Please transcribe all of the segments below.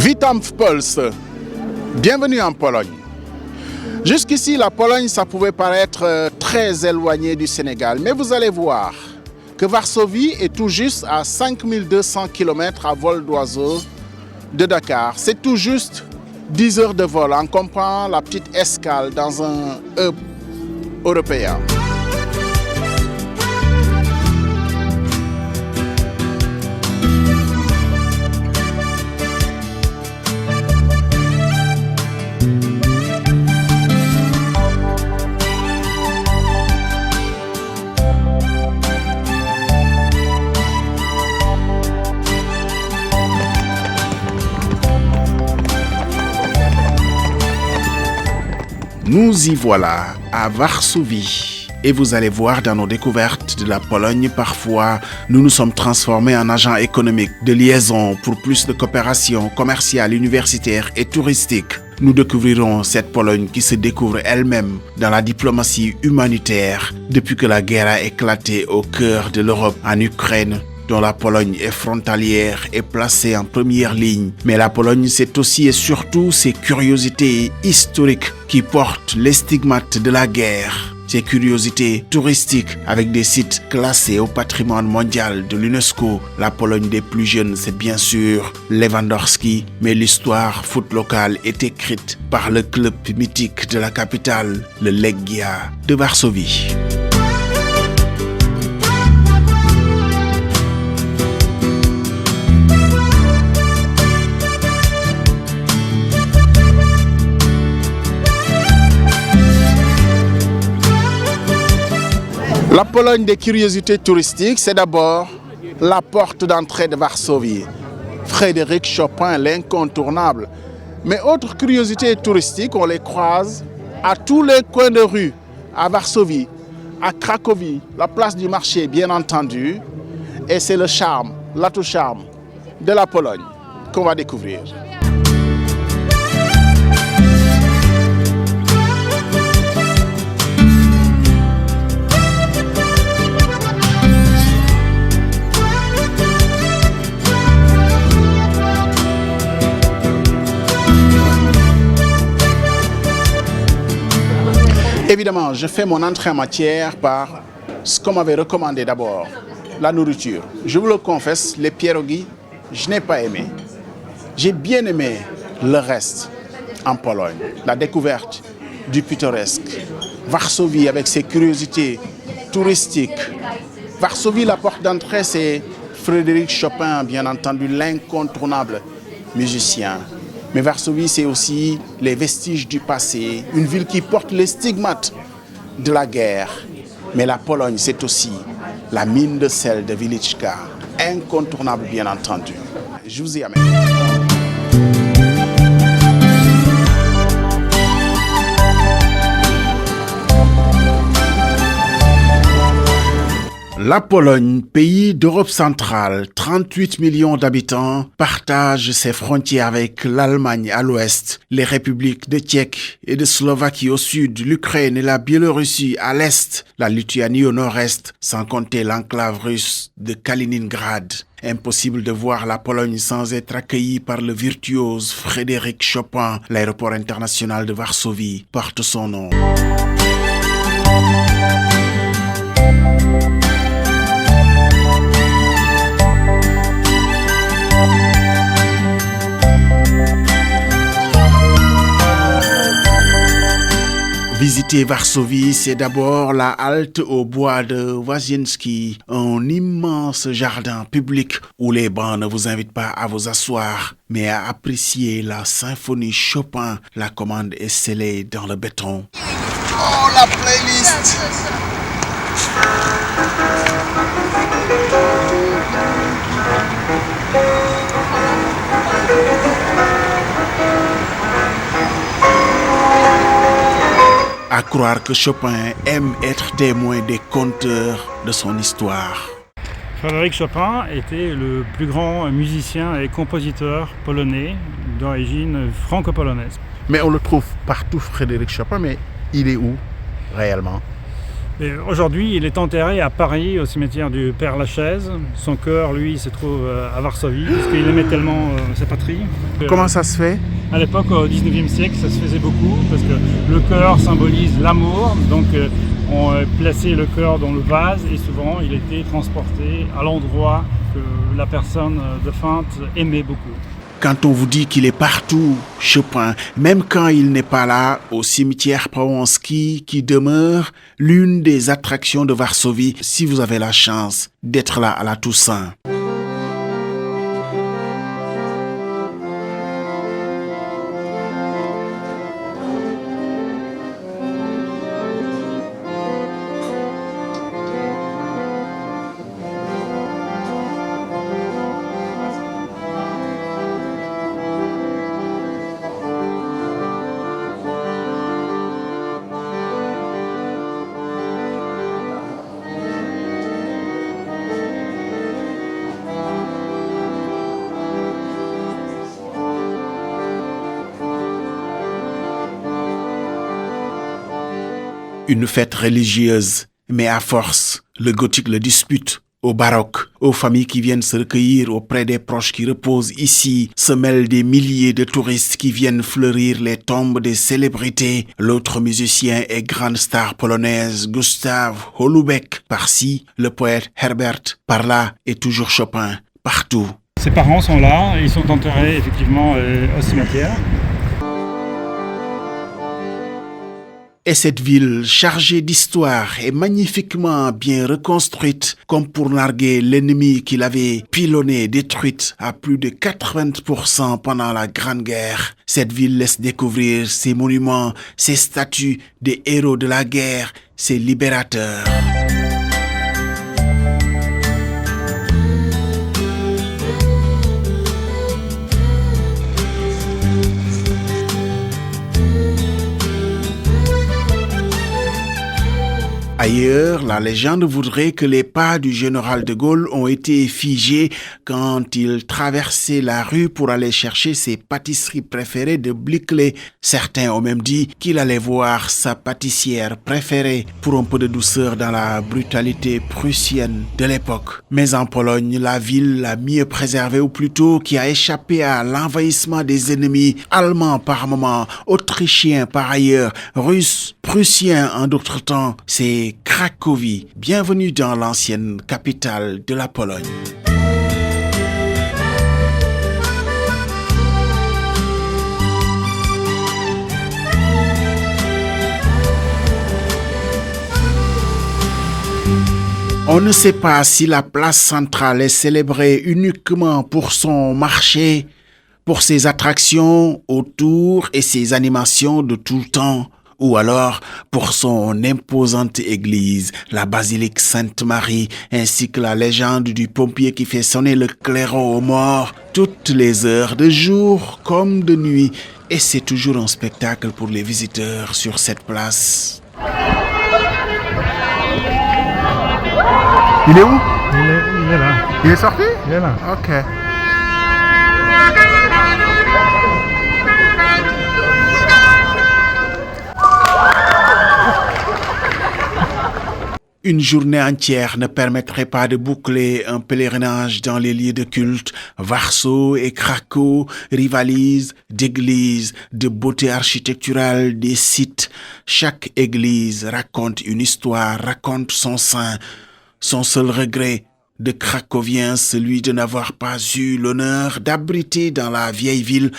Witam w Polsce. Bienvenue en Pologne. Jusqu'ici, la Pologne, ça pouvait paraître très éloigné du Sénégal, mais vous allez voir que Varsovie est tout juste à 5200 km à vol d'oiseau de Dakar. C'est tout juste 10 heures de vol, en comprenant la petite escale dans un hub européen. Nous y voilà, à Varsovie. Et vous allez voir dans nos découvertes de la Pologne, parfois, nous nous sommes transformés en agents économiques de liaison pour plus de coopération commerciale, universitaire et touristique. Nous découvrirons cette Pologne qui se découvre elle-même dans la diplomatie humanitaire depuis que la guerre a éclaté au cœur de l'Europe en Ukraine, dont la Pologne est frontalière et placée en première ligne. Mais la Pologne, c'est aussi et surtout ses curiosités historiques qui portent les stigmates de la guerre. Ces curiosités touristiques avec des sites classés au patrimoine mondial de l'UNESCO. La Pologne des plus jeunes, c'est bien sûr Lewandowski, mais l'histoire foot locale est écrite par le club mythique de la capitale, le Legia de Varsovie. La Pologne des curiosités touristiques, c'est d'abord la porte d'entrée de Varsovie. Frédéric Chopin, l'incontournable. Mais autres curiosités touristiques, on les croise à tous les coins de rue, à Varsovie, à Cracovie, la place du marché, bien entendu. Et c'est le charme, l'atout charme de la Pologne qu'on va découvrir. Évidemment, je fais mon entrée en matière par ce qu'on m'avait recommandé d'abord, la nourriture. Je vous le confesse, les pierogi, je n'ai pas aimé. J'ai bien aimé le reste en Pologne, la découverte du pittoresque. Varsovie avec ses curiosités touristiques. Varsovie, la porte d'entrée, c'est Frédéric Chopin, bien entendu, l'incontournable musicien. Mais Varsovie, c'est aussi les vestiges du passé, une ville qui porte les stigmates de la guerre. Mais la Pologne, c'est aussi la mine de sel de Wieliczka, incontournable bien entendu. Je vous y amène. La Pologne, pays d'Europe centrale, 38 millions d'habitants, partage ses frontières avec l'Allemagne à l'ouest, les républiques de Tchéquie et de Slovaquie au sud, l'Ukraine et la Biélorussie à l'est, la Lituanie au nord-est, sans compter l'enclave russe de Kaliningrad. Impossible de voir la Pologne sans être accueilli par le virtuose Frédéric Chopin. L'aéroport international de Varsovie porte son nom. Visiter Varsovie, c'est d'abord la halte au bois de Waziński, un immense jardin public où les bancs ne vous invitent pas à vous asseoir, mais à apprécier la symphonie Chopin. La commande est scellée dans le béton. Oh, la playlist! À croire que Chopin aime être témoin des conteurs de son histoire. Frédéric Chopin était le plus grand musicien et compositeur polonais d'origine franco-polonaise. Mais on le trouve partout, Frédéric Chopin, mais il est où réellement? Et aujourd'hui, il est enterré à Paris, au cimetière du Père-Lachaise. Son cœur, lui, se trouve à Varsovie, parce qu'il aimait tellement sa patrie. Comment ça se fait? À l'époque, au 19e siècle, ça se faisait beaucoup, parce que le cœur symbolise l'amour. Donc, on plaçait le cœur dans le vase, et souvent, il était transporté à l'endroit que la personne défunte aimait beaucoup. Quand on vous dit qu'il est partout, Chopin, même quand il n'est pas là, au cimetière Pałąski, qui demeure l'une des attractions de Varsovie, si vous avez la chance d'être là à la Toussaint. Une fête religieuse, mais à force, le gothique le dispute. Au baroque, aux familles qui viennent se recueillir auprès des proches qui reposent ici, se mêlent des milliers de touristes qui viennent fleurir les tombes des célébrités. L'autre musicien et grande star polonaise, Gustav Holubek. Par-ci, le poète Herbert. Par-là, et toujours Chopin. Partout. Ses parents sont là, ils sont enterrés effectivement au cimetière. Et cette ville chargée d'histoire est magnifiquement bien reconstruite, comme pour narguer l'ennemi qui l'avait pilonnée, détruite à plus de 80% pendant la Grande Guerre. Cette ville laisse découvrir ses monuments, ses statues des héros de la guerre, ses libérateurs. Ailleurs, la légende voudrait que les pas du général de Gaulle ont été figés quand il traversait la rue pour aller chercher ses pâtisseries préférées de Blickley. Certains ont même dit qu'il allait voir sa pâtissière préférée pour un peu de douceur dans la brutalité prussienne de l'époque. Mais en Pologne, la ville la mieux préservée, ou plutôt qui a échappé à l'envahissement des ennemis allemands par moments, autrichiens par ailleurs, russes, prussiens en d'autres temps, c'est Cracovie. Bienvenue dans l'ancienne capitale de la Pologne. On ne sait pas si la place centrale est célébrée uniquement pour son marché, pour ses attractions autour et ses animations de tout le temps, ou alors pour son imposante église, la basilique Sainte-Marie, ainsi que la légende du pompier qui fait sonner le clairon aux morts toutes les heures, de jour comme de nuit. Et c'est toujours un spectacle pour les visiteurs sur cette place. Il est où? Il est là. Il est sorti? Il est là. Ok. Une journée entière ne permettrait pas de boucler un pèlerinage dans les lieux de culte. Warsaw et Cracow rivalisent d'églises, de beauté architecturale, des sites. Chaque église raconte une histoire, raconte son saint. Son seul regret de Cracovien, celui de n'avoir pas eu l'honneur d'abriter dans la vieille ville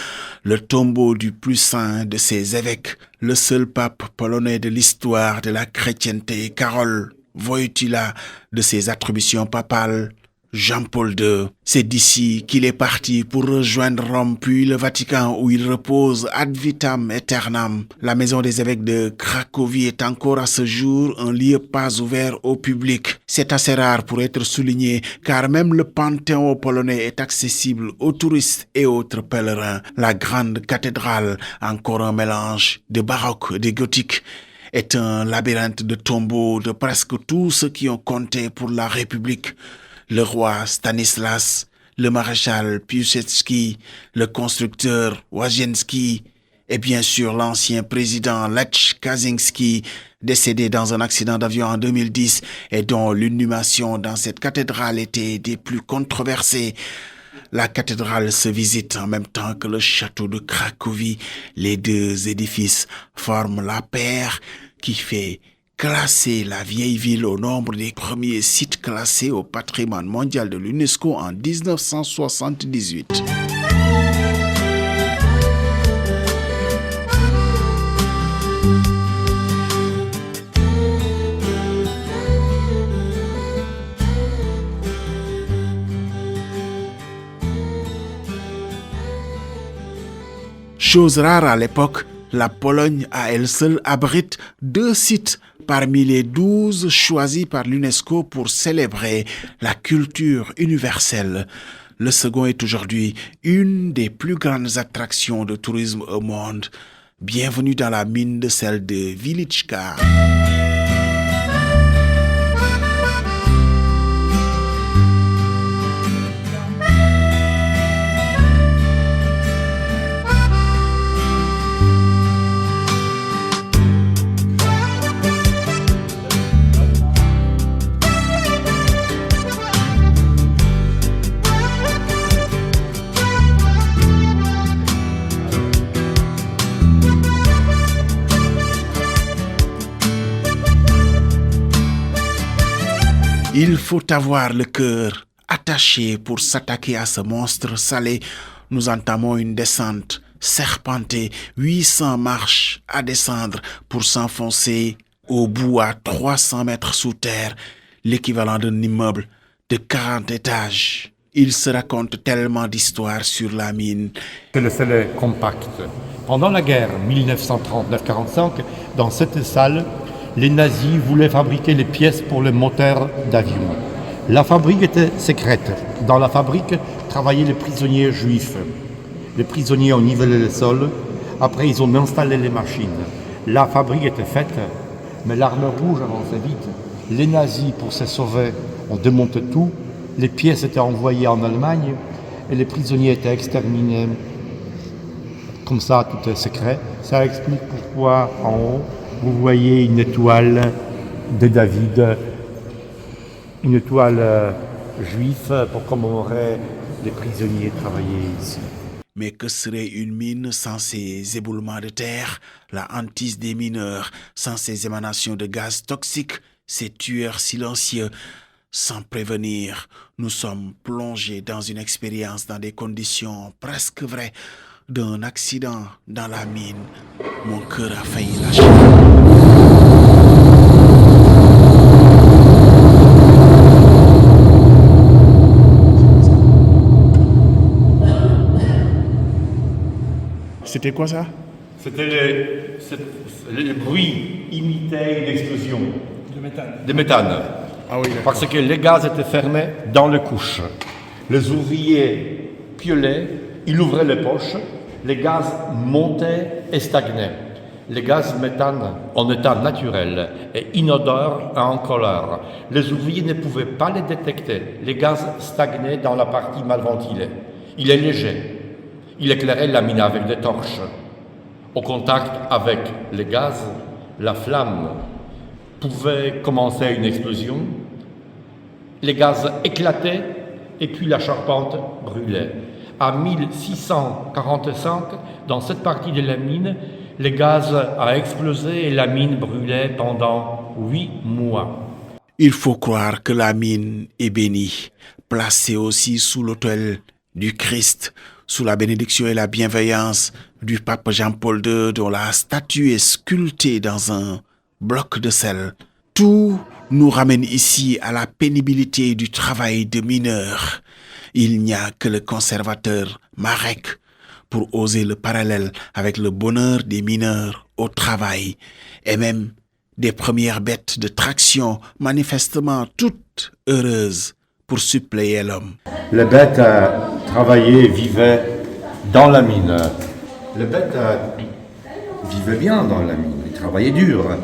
le tombeau du plus saint de ses évêques, le seul pape polonais de l'histoire de la chrétienté, Karol Wojtyła, de ses attributions papales, Jean-Paul II. C'est d'ici qu'il est parti pour rejoindre Rome puis le Vatican où il repose ad vitam aeternam. La maison des évêques de Cracovie est encore à ce jour un lieu pas ouvert au public. C'est assez rare pour être souligné car même le Panthéon polonais est accessible aux touristes et autres pèlerins. La grande cathédrale, encore un mélange de baroque et de gothique, est un labyrinthe de tombeaux de presque tous ceux qui ont compté pour la République. Le roi Stanislas, le maréchal Piłsudski, le constructeur Wazienski Et bien sûr, l'ancien président Lech Kaczynski, décédé dans un accident d'avion en 2010 et dont l'inhumation dans cette cathédrale était des plus controversées. La cathédrale se visite en même temps que le château de Cracovie. Les deux édifices forment la paire qui fait classer la vieille ville au nombre des premiers sites classés au patrimoine mondial de l'UNESCO en 1978. Chose rare à l'époque, la Pologne à elle seule abrite 2 sites parmi les 12 choisis par l'UNESCO pour célébrer la culture universelle. Le second est aujourd'hui une des plus grandes attractions de tourisme au monde. Bienvenue dans la mine de sel de Wieliczka. Il faut avoir le cœur attaché pour s'attaquer à ce monstre salé. Nous entamons une descente serpentée, 800 marches à descendre pour s'enfoncer au bout à 300 mètres sous terre, l'équivalent d'un immeuble de 40 étages. Il se raconte tellement d'histoires sur la mine. Que le sel est compact. Pendant la guerre 1939-45, dans cette salle, les nazis voulaient fabriquer les pièces pour les moteurs d'avion. La fabrique était secrète. Dans la fabrique travaillaient les prisonniers juifs. Les prisonniers ont nivelé le sol. Après, ils ont installé les machines. La fabrique était faite, mais l'armée rouge avançait vite. Les nazis, pour se sauver, ont démonté tout. Les pièces étaient envoyées en Allemagne et les prisonniers étaient exterminés. Comme ça, tout est secret. Ça explique pourquoi, en haut, vous voyez une étoile de David, une étoile juive pour commémorer les prisonniers travaillés ici. Mais que serait une mine sans ces éboulements de terre, la hantise des mineurs, sans ces émanations de gaz toxiques, ces tueurs silencieux? Sans prévenir, nous sommes plongés dans une expérience dans des conditions presque vraies d'un accident dans la mine. Mon cœur a failli lâcher. C'était quoi ça? C'était le bruit imité une explosion de méthane. Ah oui, parce que les gaz étaient fermés dans les couches. Les ouvriers piolaient, ils ouvraient les poches, les gaz montaient et stagnaient. Les gaz méthane en état naturel et inodore et incolore. Les ouvriers ne pouvaient pas les détecter. Les gaz stagnaient dans la partie mal ventilée. Il est léger. Il éclairait la mine avec des torches. Au contact avec les gaz, la flamme pouvait commencer une explosion. Les gaz éclataient et puis la charpente brûlait. À 1645, dans cette partie de la mine, le gaz a explosé et la mine brûlait pendant 8 mois. Il faut croire que la mine est bénie, placée aussi sous l'autel du Christ, sous la bénédiction et la bienveillance du pape Jean-Paul II, dont la statue est sculptée dans un bloc de sel. Tout nous ramène ici à la pénibilité du travail de mineur. Il n'y a que le conservateur Marek pour oser le parallèle avec le bonheur des mineurs au travail et même des premières bêtes de traction manifestement toutes heureuses pour suppléer l'homme. Les bêtes travaillaient, vivaient dans la mine. Les bêtes vivaient bien dans la mine, ils travaillaient dur.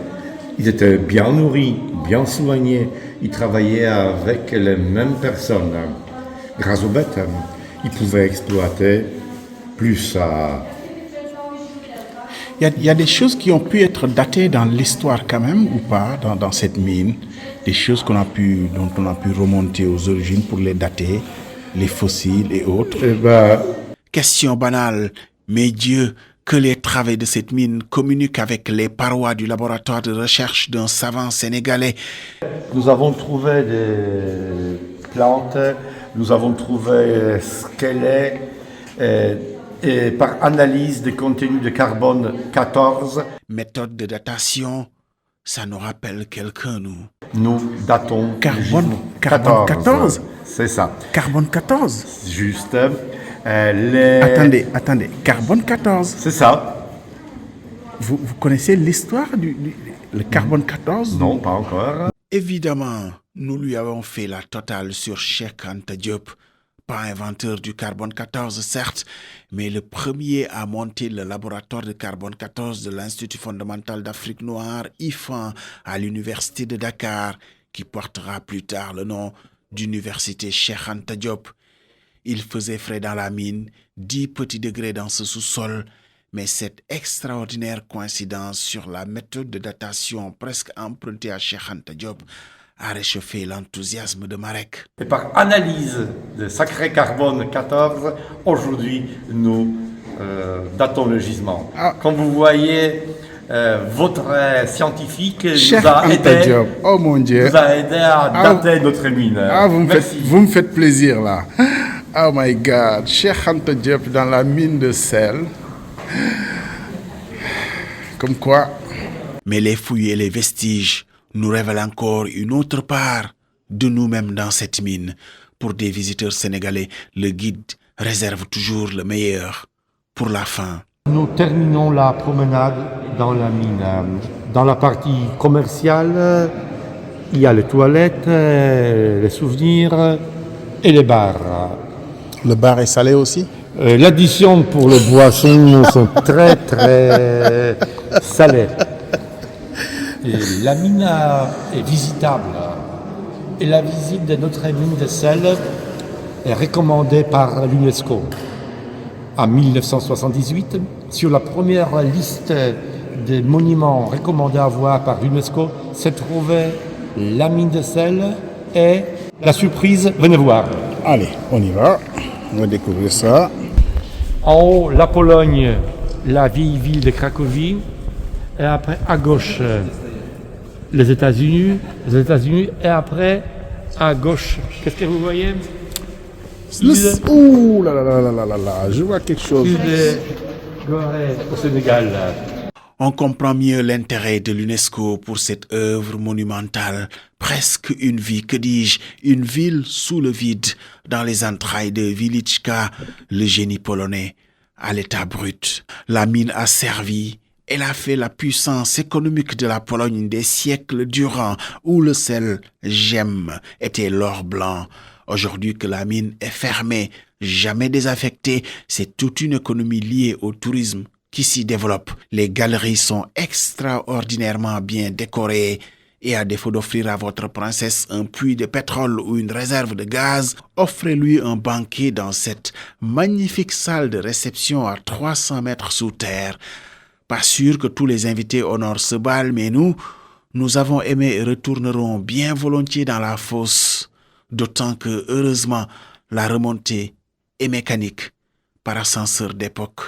Ils étaient bien nourris, bien soignés. Ils travaillaient avec les mêmes personnes. Grâce aux bêtes, ils pouvaient exploiter plus Il y a des choses qui ont pu être datées dans l'histoire quand même ou pas dans cette mine, des choses dont on a pu remonter aux origines pour les dater, les fossiles et autres. Question banale, mais Dieu, que les travaux de cette mine communiquent avec les parois du laboratoire de recherche d'un savant sénégalais. Nous avons trouvé des plantes, nous avons trouvé squelettes et par analyse des contenus de carbone 14. Méthode de datation, ça nous rappelle quelqu'un, nous. Nous datons Carbone 14. C'est ça. Carbone 14. Juste. Attendez. Carbone 14. C'est ça. Vous connaissez l'histoire le carbone 14? Non, pas encore. Évidemment, nous lui avons fait la totale sur Cheikh Anta Diop, pas inventeur du carbone 14 certes, mais le premier à monter le laboratoire de carbone 14 de l'Institut fondamental d'Afrique noire, IFAN, à l'université de Dakar, qui portera plus tard le nom d'université Cheikh Anta Diop. Il faisait frais dans la mine, 10 petits degrés dans ce sous-sol, mais cette extraordinaire coïncidence sur la méthode de datation presque empruntée à Cheikh Anta Diop a réchauffé l'enthousiasme de Marek. Et par analyse de sacré carbone 14, aujourd'hui, nous datons le gisement. Comme vous voyez, votre scientifique Cheikh nous a Anta aidé, Diop, oh mon Dieu. nous a aidé à dater notre mine. Vous me faites plaisir là. Oh my God, Cheikh Anta Diop dans la mine de sel. Comme quoi. Mais les fouilles et les vestiges nous révèlent encore une autre part de nous-mêmes dans cette mine. Pour des visiteurs sénégalais, le guide réserve toujours le meilleur pour la fin. Nous terminons la promenade dans la mine. Dans la partie commerciale, il y a les toilettes, les souvenirs et les bars. Le bar est salé aussi? L'addition pour les boissons sont très très salées. Et la mine est visitable. Et la visite de notre mine de sel est recommandée par l'UNESCO. En 1978, sur la première liste des monuments recommandés à voir par l'UNESCO, se trouvait la mine de sel et la surprise, venez voir. Allez, on y va. On va découvrir ça. En haut, la Pologne, la vieille ville de Cracovie. Et après, à gauche, les États-Unis. Et après, à gauche, qu'est-ce que vous voyez? Ouh là là là là là là, je vois quelque chose. Gorée, au Sénégal. On comprend mieux l'intérêt de l'UNESCO pour cette œuvre monumentale. Presque une vie, que dis-je, une ville sous le vide, dans les entrailles de Wieliczka, le génie polonais, à l'état brut. La mine a servi, elle a fait la puissance économique de la Pologne des siècles durant, où le sel gemme était l'or blanc. Aujourd'hui que la mine est fermée, jamais désaffectée, c'est toute une économie liée au tourisme qui s'y développe. Les galeries sont extraordinairement bien décorées et à défaut d'offrir à votre princesse un puits de pétrole ou une réserve de gaz, offrez-lui un banquet dans cette magnifique salle de réception à 300 mètres sous terre. Pas sûr que tous les invités honorent ce bal, mais nous avons aimé et retournerons bien volontiers dans la fosse, d'autant que, heureusement, la remontée est mécanique par ascenseur d'époque.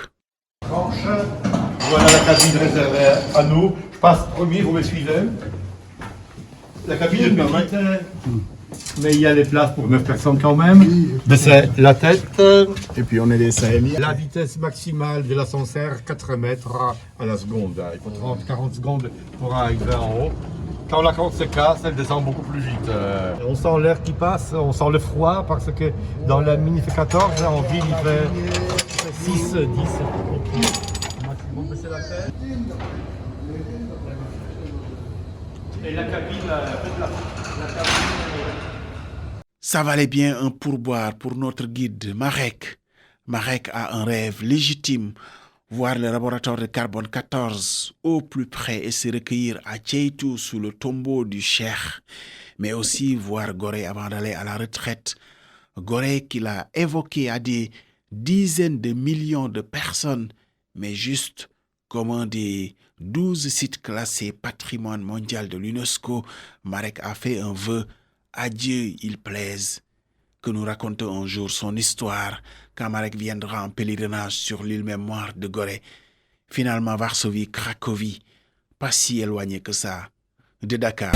Voilà la cabine réservée à nous. Je passe premier, vous me suivez. La cabine est petite, mais il y a les places pour 9 personnes quand même. Mais c'est la tête. Et puis on est des Sahéliens. La vitesse maximale de l'ascenseur, 4 mètres à la seconde. Il faut 30-40 secondes pour arriver en haut. Quand la corde se casse, elle descend beaucoup plus vite. On sent l'air qui passe, on sent le froid parce que dans la mine il fait 14, en ville il fait 6, 10. Maximum, c'est la tête. Et la cabine, Ça valait bien un pourboire pour notre guide Marek. Marek a un rêve légitime, voir le laboratoire de carbone 14 au plus près et se recueillir à Tcheitou sous le tombeau du Cheikh, mais aussi voir Gorée avant d'aller à la retraite. Gorée qu'il a évoqué à des dizaines de millions de personnes, mais juste comme un des 12 sites classés patrimoine mondial de l'UNESCO, Marek a fait un vœu. À Dieu il plaise que nous racontons un jour son histoire quand Marek viendra en pèlerinage sur l'île mémoire de Gorée. Finalement, Varsovie, Cracovie, pas si éloigné que ça de Dakar.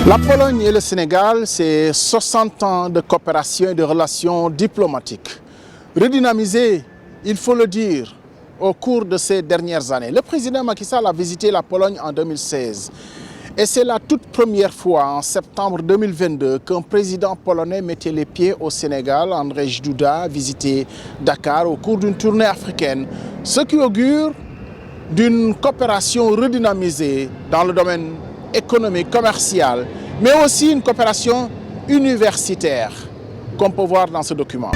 La Pologne et le Sénégal, c'est 60 ans de coopération et de relations diplomatiques. Redynamisées, il faut le dire, au cours de ces dernières années. Le président Macky Sall a visité la Pologne en 2016. Et c'est la toute première fois, en septembre 2022, qu'un président polonais mettait les pieds au Sénégal. Andrzej Duda a visité Dakar au cours d'une tournée africaine, ce qui augure d'une coopération redynamisée dans le domaine économique, commercial, mais aussi une coopération universitaire, qu'on peut voir dans ce document.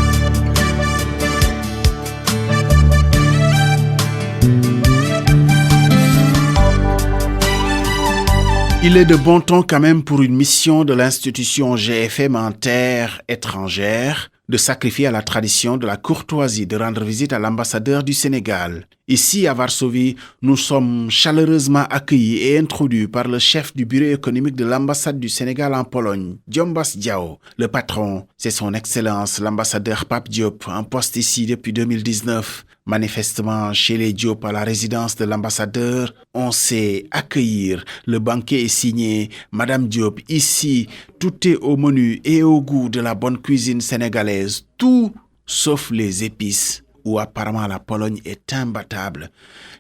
Il est de bon ton quand même pour une mission de l'institution GFM en terre étrangère de sacrifier à la tradition de la courtoisie de rendre visite à l'ambassadeur du Sénégal. Ici, à Varsovie, nous sommes chaleureusement accueillis et introduits par le chef du bureau économique de l'ambassade du Sénégal en Pologne, Diombas Diao. Le patron, c'est son Excellence, l'ambassadeur Pape Diop, en poste ici depuis 2019. Manifestement, chez les Diop à la résidence de l'ambassadeur, on sait accueillir. Le banquet est signé. Madame Diop, ici, tout est au menu et au goût de la bonne cuisine sénégalaise. Tout sauf les épices, où apparemment la Pologne est imbattable.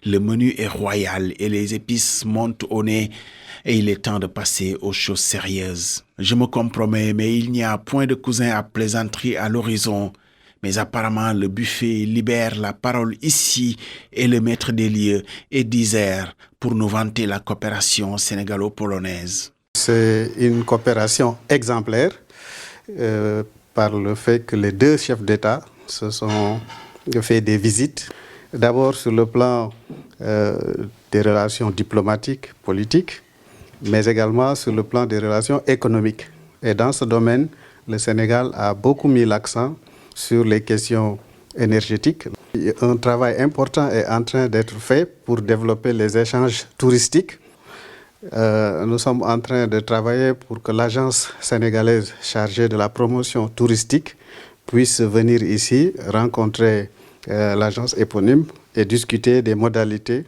Le menu est royal et les épices montent au nez. Et il est temps de passer aux choses sérieuses. Je me compromets, mais il n'y a point de cousin à plaisanterie à l'horizon. Mais apparemment, le buffet libère la parole ici et le maître des lieux est disert pour nous vanter la coopération sénégalo-polonaise. C'est une coopération exemplaire par le fait que les deux chefs d'État se sont fait des visites. D'abord sur le plan des relations diplomatiques, politiques, mais également sur le plan des relations économiques. Et dans ce domaine, le Sénégal a beaucoup mis l'accent sur les questions énergétiques. Un travail important est en train d'être fait pour développer les échanges touristiques. Nous sommes en train de travailler pour que l'agence sénégalaise chargée de la promotion touristique puisse venir ici rencontrer l'agence éponyme et discuter des modalités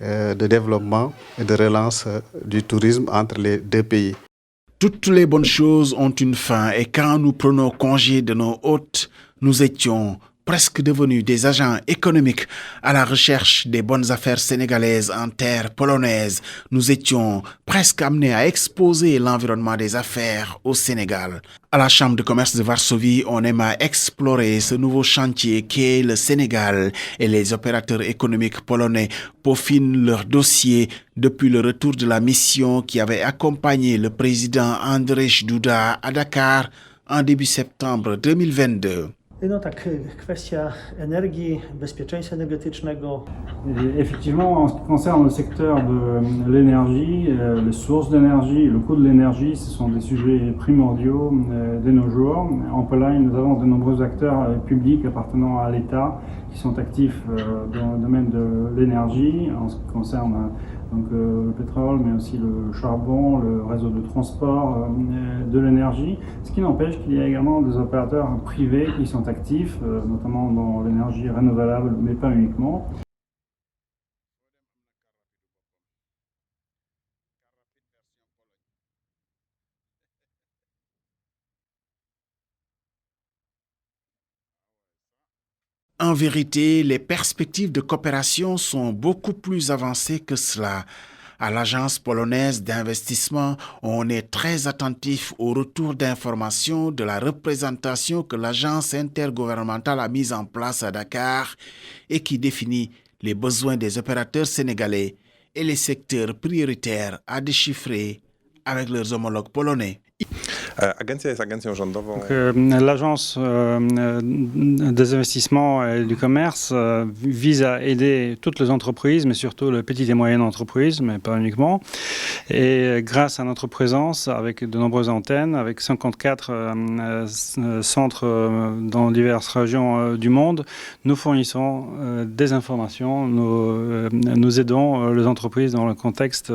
de développement et de relance du tourisme entre les deux pays. Toutes les bonnes choses ont une fin et quand nous prenons congé de nos hôtes, nous étions presque devenus des agents économiques à la recherche des bonnes affaires sénégalaises en terre polonaise. Nous étions presque amenés à exposer l'environnement des affaires au Sénégal. À la Chambre de commerce de Varsovie, on aime à explorer ce nouveau chantier qu'est le Sénégal et les opérateurs économiques polonais peaufinent leur dossier depuis le retour de la mission qui avait accompagné le président Andrzej Duda à Dakar en début septembre 2022. No tak, kwestia energii, bezpieczeństwa energetycznego. Effectivement, en ce qui concerne le secteur de l'énergie, les sources d'énergie et le coût de l'énergie, ce sont des sujets primordiaux de nos jours. En Pologne, nous avons de nombreux acteurs publics appartenant à l'État qui sont actifs dans le domaine de l'énergie, en ce qui concerne donc, le pétrole, mais aussi le charbon, le réseau de transport de l'énergie. Ce qui n'empêche qu'il y a également des opérateurs privés qui sont actifs, notamment dans l'énergie renouvelable, mais pas uniquement. En vérité, les perspectives de coopération sont beaucoup plus avancées que cela. À l'agence polonaise d'investissement, on est très attentif au retour d'informations de la représentation que l'agence intergouvernementale a mise en place à Dakar et qui définit les besoins des opérateurs sénégalais et les secteurs prioritaires à déchiffrer avec leurs homologues polonais. Agencja jest agencją rządową. L'agence des investissements et du commerce vise à aider toutes les entreprises, mais surtout les petites et moyennes entreprises, mais pas uniquement. Et grâce à notre présence avec de nombreuses antennes, avec 54 centres dans diverses régions du monde, nous fournissons des informations, nous aidons les entreprises dans le contexte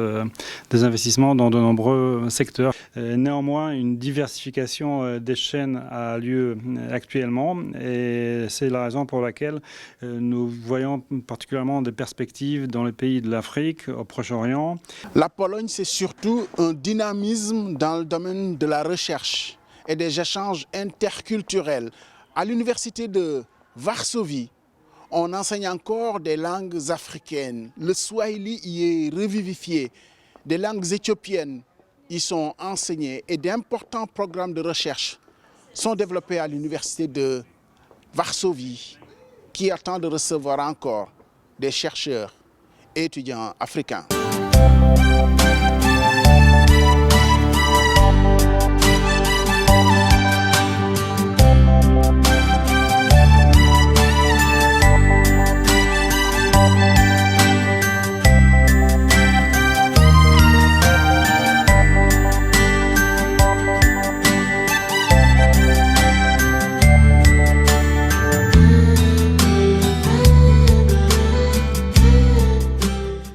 des investissements dans de nombreux secteurs. Néanmoins, une diversification des chaînes a lieu actuellement et c'est la raison pour laquelle nous voyons particulièrement des perspectives dans les pays de l'Afrique, au Proche-Orient. La Pologne, c'est surtout un dynamisme dans le domaine de la recherche et des échanges interculturels. À l'université de Varsovie, on enseigne encore des langues africaines. Le swahili y est revivifié. Des langues éthiopiennes y sont enseignées et d'importants programmes de recherche sont développés à l'université de Varsovie qui attend de recevoir encore des chercheurs et étudiants africains.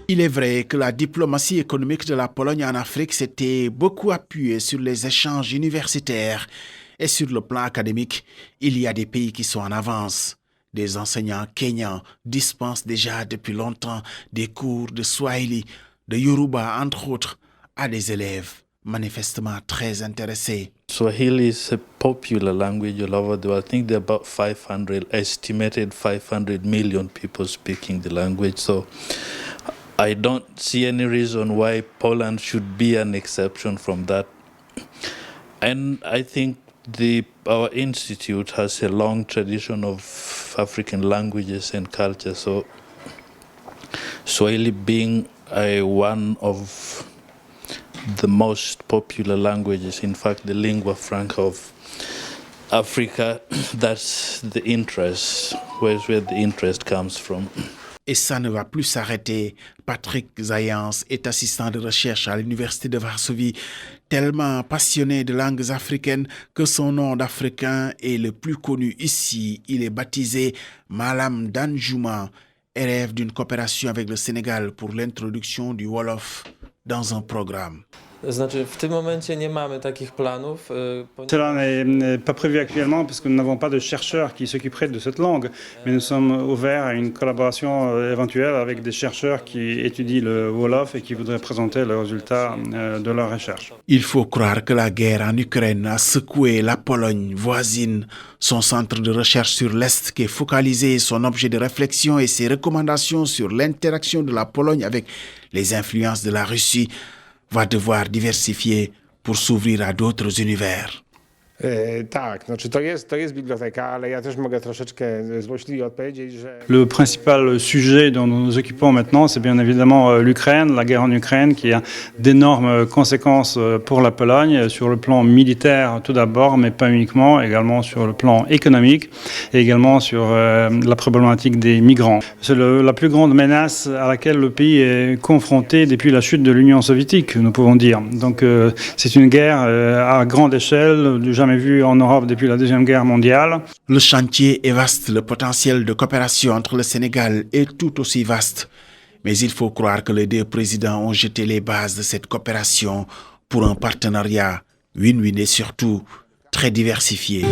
Il est vrai que la diplomatie économique de la Pologne en Afrique s'était beaucoup appuyée sur les échanges universitaires et sur le plan académique, il y a des pays qui sont en avance. Des enseignants kenyans dispensent déjà depuis longtemps des cours de Swahili, de Yoruba entre autres, à des élèves manifestement très intéressés. Swahili is a popular language all over the world. I think there are about estimated 500 million people speaking the language. So I don't see any reason why Poland should be an exception from that. And I think our institute has a long tradition of African languages and culture. So Swahili being one of the most popular languages, in fact the lingua franca of Africa, that's the interest, where the interest comes from. Et ça ne va plus s'arrêter. Patrick Zayans est assistant de recherche à l'université de Varsovie, tellement passionné de langues africaines que son nom d'Africain est le plus connu ici. Il est baptisé Malam Danjuma et rêve d'une coopération avec le Sénégal pour l'introduction du Wolof dans un programme. Cela n'est pas prévu actuellement parce que nous n'avons pas de chercheurs qui s'occuperaient de cette langue, mais nous sommes ouverts à une collaboration éventuelle avec des chercheurs qui étudient le Wolof et qui voudraient présenter les résultats de leur recherche. Il faut croire que la guerre en Ukraine a secoué la Pologne voisine. Son centre de recherche sur l'Est qui est focalisé, son objet de réflexion et ses recommandations sur l'interaction de la Pologne avec les influences de la Russie va devoir diversifier pour s'ouvrir à d'autres univers. Le principal sujet dont nous nous occupons maintenant, c'est bien évidemment l'Ukraine, la guerre en Ukraine, qui a d'énormes conséquences pour la Pologne, sur le plan militaire tout d'abord, mais pas uniquement, également sur le plan économique et également sur la problématique des migrants. C'est la plus grande menace à laquelle le pays est confronté depuis la chute de l'Union soviétique, nous pouvons dire. Donc c'est une guerre à grande échelle, jamais vu en Europe depuis la Deuxième Guerre mondiale. Le chantier est vaste, le potentiel de coopération entre le Sénégal est tout aussi vaste. Mais il faut croire que les deux présidents ont jeté les bases de cette coopération pour un partenariat win-win et surtout très diversifié.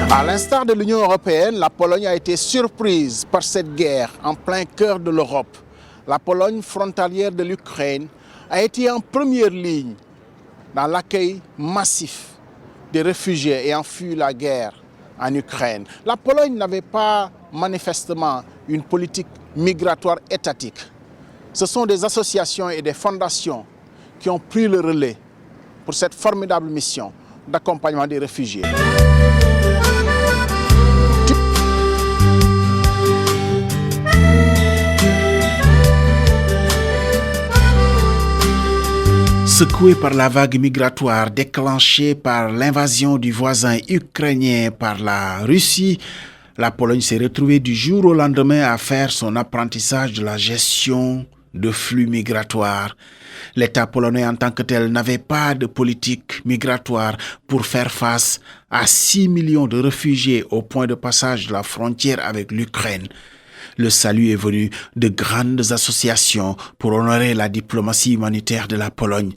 À l'instar de l'Union européenne, la Pologne a été surprise par cette guerre en plein cœur de l'Europe. La Pologne, frontalière de l'Ukraine, a été en première ligne dans l'accueil massif des réfugiés ayant fui la guerre en Ukraine. La Pologne n'avait pas manifestement une politique migratoire étatique. Ce sont des associations et des fondations qui ont pris le relais pour cette formidable mission d'accompagnement des réfugiés. Secouée par la vague migratoire déclenchée par l'invasion du voisin ukrainien par la Russie, la Pologne s'est retrouvée du jour au lendemain à faire son apprentissage de la gestion de flux migratoires. L'État polonais en tant que tel n'avait pas de politique migratoire pour faire face à 6 millions de réfugiés au point de passage de la frontière avec l'Ukraine. Le salut est venu de grandes associations pour honorer la diplomatie humanitaire de la Pologne.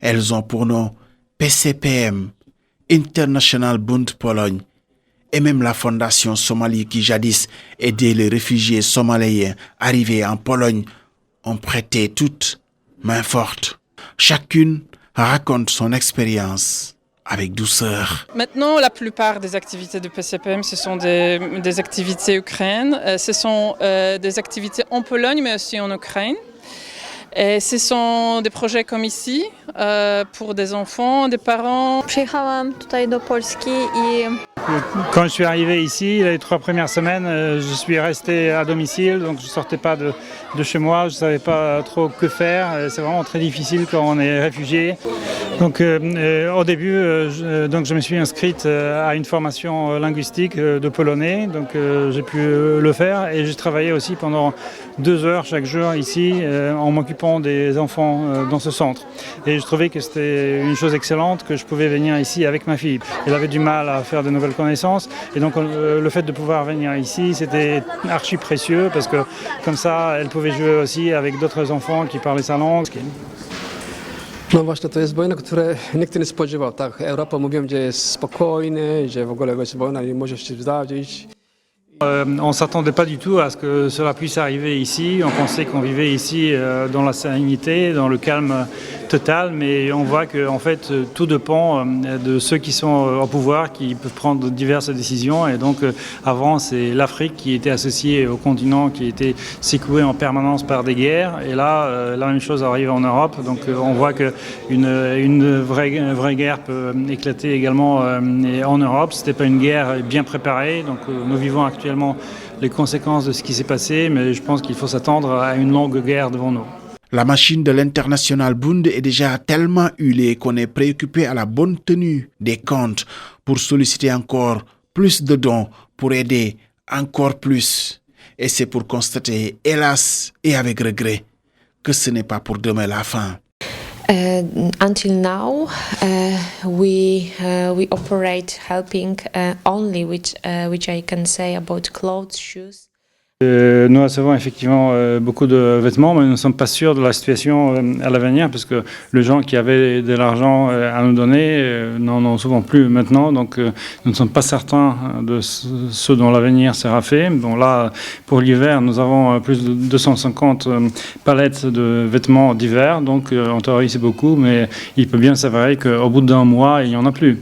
Elles ont pour nom PCPM, International Bund Pologne, et même la Fondation Somalie qui jadis aidait les réfugiés somaliens arrivés en Pologne ont prêté toute main forte. Chacune raconte son expérience avec douceur. Maintenant, la plupart des activités du PCPM, ce sont des activités ukrainiennes. Ce sont des activités en Pologne, mais aussi en Ukraine. Et ce sont des projets comme ici, pour des enfants, des parents. Przyjechałam tutaj do Polski i Quand je suis arrivé ici, les 3 premières semaines, je suis resté à domicile, donc je ne sortais pas de chez moi, je ne savais pas trop que faire. C'est vraiment très difficile quand on est réfugié. Donc au début, je me suis inscrite à une formation linguistique de polonais, donc j'ai pu le faire et j'ai travaillé aussi pendant 2 heures chaque jour ici en m'occupant des enfants dans ce centre. Et je trouvais que c'était une chose excellente que je pouvais venir ici avec ma fille. Elle avait du mal à faire de nouvelles connaissances et donc le fait de pouvoir venir ici, c'était archi précieux parce que comme ça, elle pouvait jouer aussi avec d'autres enfants qui parlaient sa langue. No właśnie, to jest wojna, której nikt nie spodziewał. Tak, Europa mówią, że jest spokojna, że w ogóle jest wojna i może się zdarzyć. On ne s'attendait pas du tout à ce que cela puisse arriver ici. On pensait qu'on vivait ici dans la sérénité, dans le calme total, mais on voit que en fait, tout dépend de ceux qui sont au pouvoir, qui peuvent prendre diverses décisions. Et donc, avant, c'est l'Afrique qui était associée au continent, qui était secoué en permanence par des guerres. Et là, la même chose arrive en Europe. Donc, on voit qu'une vraie guerre peut éclater également en Europe. C'était pas une guerre bien préparée. Donc, nous vivons actuellement les conséquences de ce qui s'est passé, mais je pense qu'il faut s'attendre à une longue guerre devant nous. La machine de l'International Bund est déjà tellement huilée qu'on est préoccupé à la bonne tenue des comptes pour solliciter encore plus de dons, pour aider encore plus. Et c'est pour constater, hélas et avec regret, que ce n'est pas pour demain la fin. Until now, we operate helping only, which I can say about clothes, shoes. Nous recevons effectivement beaucoup de vêtements, mais nous ne sommes pas sûrs de la situation à l'avenir, parce que les gens qui avaient de l'argent à nous donner n'en ont souvent plus maintenant, donc nous ne sommes pas certains de ce dont l'avenir sera fait. Bon, là, pour l'hiver, nous avons plus de 250 palettes de vêtements d'hiver, donc en théorie c'est beaucoup, mais il peut bien s'avérer qu'au bout d'un mois, il n'y en a plus.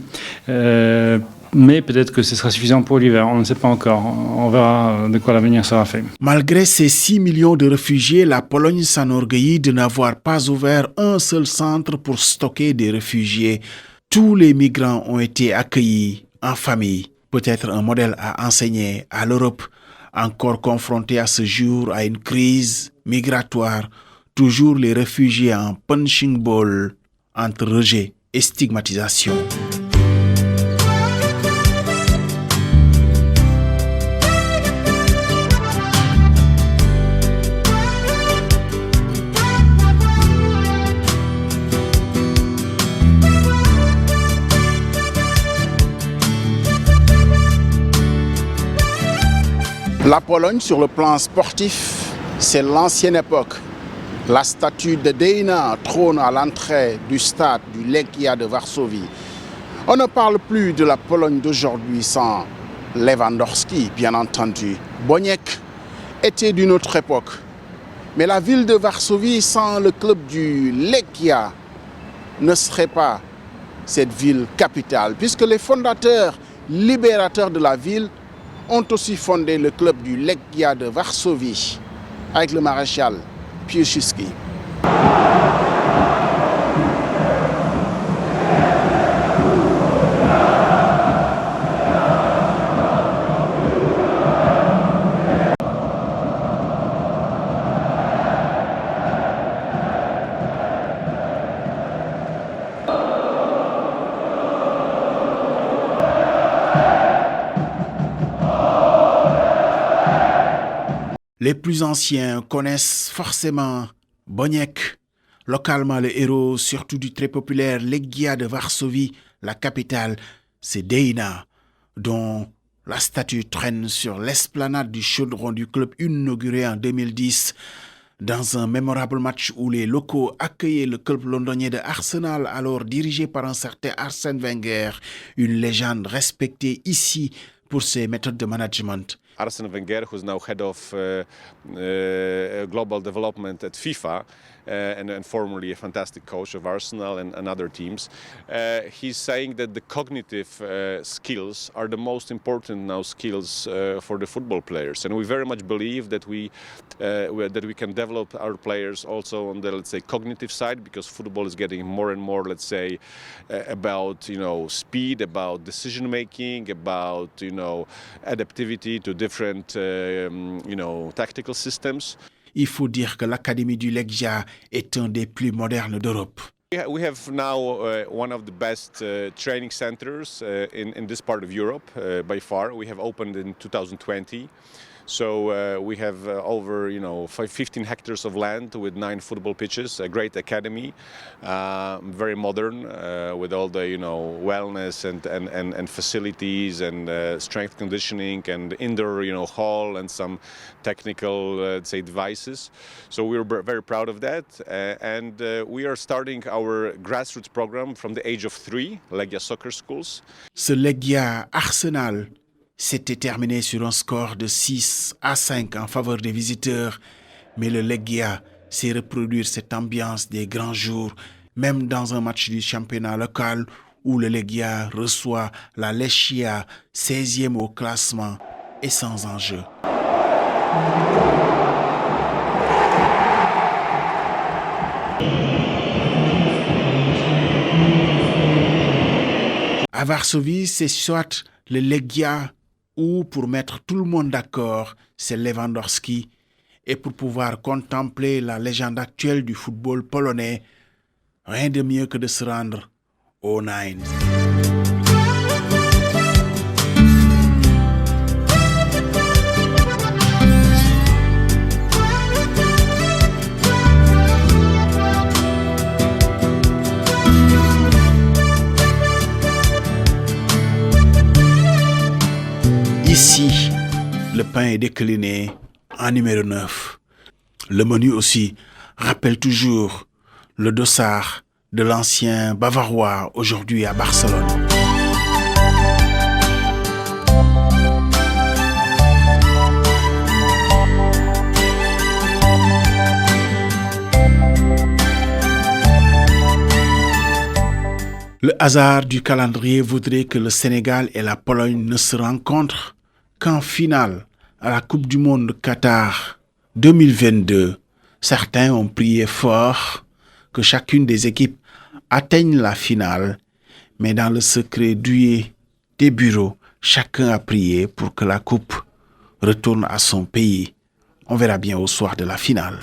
Mais peut-être que ce sera suffisant pour l'hiver, on ne sait pas encore. On verra de quoi l'avenir sera fait. Malgré ces 6 millions de réfugiés, la Pologne s'enorgueillit de n'avoir pas ouvert un seul centre pour stocker des réfugiés. Tous les migrants ont été accueillis en famille. Peut-être un modèle à enseigner à l'Europe, encore confrontée à ce jour à une crise migratoire. Toujours les réfugiés en punching ball entre rejet et stigmatisation. La Pologne, sur le plan sportif, c'est l'ancienne époque. La statue de Dejna trône à l'entrée du stade du Lechia de Varsovie. On ne parle plus de la Pologne d'aujourd'hui sans Lewandowski, bien entendu. Boniek était d'une autre époque. Mais la ville de Varsovie sans le club du Lechia ne serait pas cette ville capitale, puisque les fondateurs libérateurs de la ville ont aussi fondé le club du Lechia de Varsovie avec le maréchal Piłsudski. Les plus anciens connaissent forcément Boniek, localement le héros surtout du très populaire Legia de Varsovie, la capitale, c'est Deina, dont la statue traîne sur l'esplanade du chaudron du club inauguré en 2010 dans un mémorable match où les locaux accueillaient le club londonien de Arsenal, alors dirigé par un certain Arsène Wenger, une légende respectée ici pour ses méthodes de management. Arsène Wenger, who's now head of global development at FIFA and formerly a fantastic coach of Arsenal and other teams, he's saying that the cognitive skills are the most important now skills for the football players, and we very much believe that we can develop our players also on the, let's say, cognitive side, because football is getting more and more, let's say, about speed, about decision making, about adaptivity to different tactical systems. Il faut dire que l'Académie du Legia est un des plus modernes d'Europe. We have now one of the best training centers in this part of Europe by far. We have opened in 2020. So we have over 15 hectares of land with 9 football pitches, a great academy, very modern with all the wellness and facilities and strength conditioning and indoor hall and some technical devices. So we're very proud of that, and we are starting our grassroots program from the age of 3, Legia Soccer Schools. Ce Legia Arsenal s'était terminé sur un score de 6-5 en faveur des visiteurs, mais le Legia sait reproduire cette ambiance des grands jours, même dans un match du championnat local où le Legia reçoit la Lechia, 16e au classement et sans enjeu. À Varsovie, c'est soit le Legia ou, pour mettre tout le monde d'accord, c'est Lewandowski. Et pour pouvoir contempler la légende actuelle du football polonais, rien de mieux que de se rendre aux Nines. Ici, le pain est décliné en numéro 9. Le menu aussi rappelle toujours le dossard de l'ancien Bavarois aujourd'hui à Barcelone. Le hasard du calendrier voudrait que le Sénégal et la Pologne ne se rencontrent qu'en finale à la Coupe du Monde Qatar 2022. Certains ont prié fort que chacune des équipes atteigne la finale, mais dans le secret douillet des bureaux, chacun a prié pour que la coupe retourne à son pays. On verra bien au soir de la finale.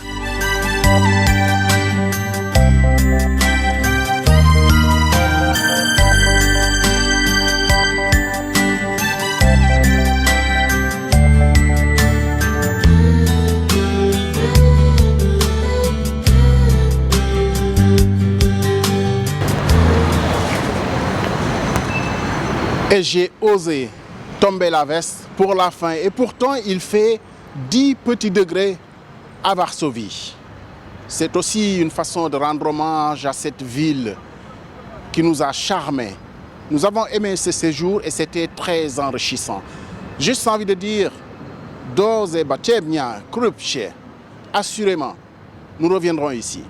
Et j'ai osé tomber la veste pour la fin. Et pourtant, il fait 10 petits degrés à Varsovie. C'est aussi une façon de rendre hommage à cette ville qui nous a charmés. Nous avons aimé ce séjour et c'était très enrichissant. Juste envie de dire, Doze Batebnia Krupche, assurément, nous reviendrons ici.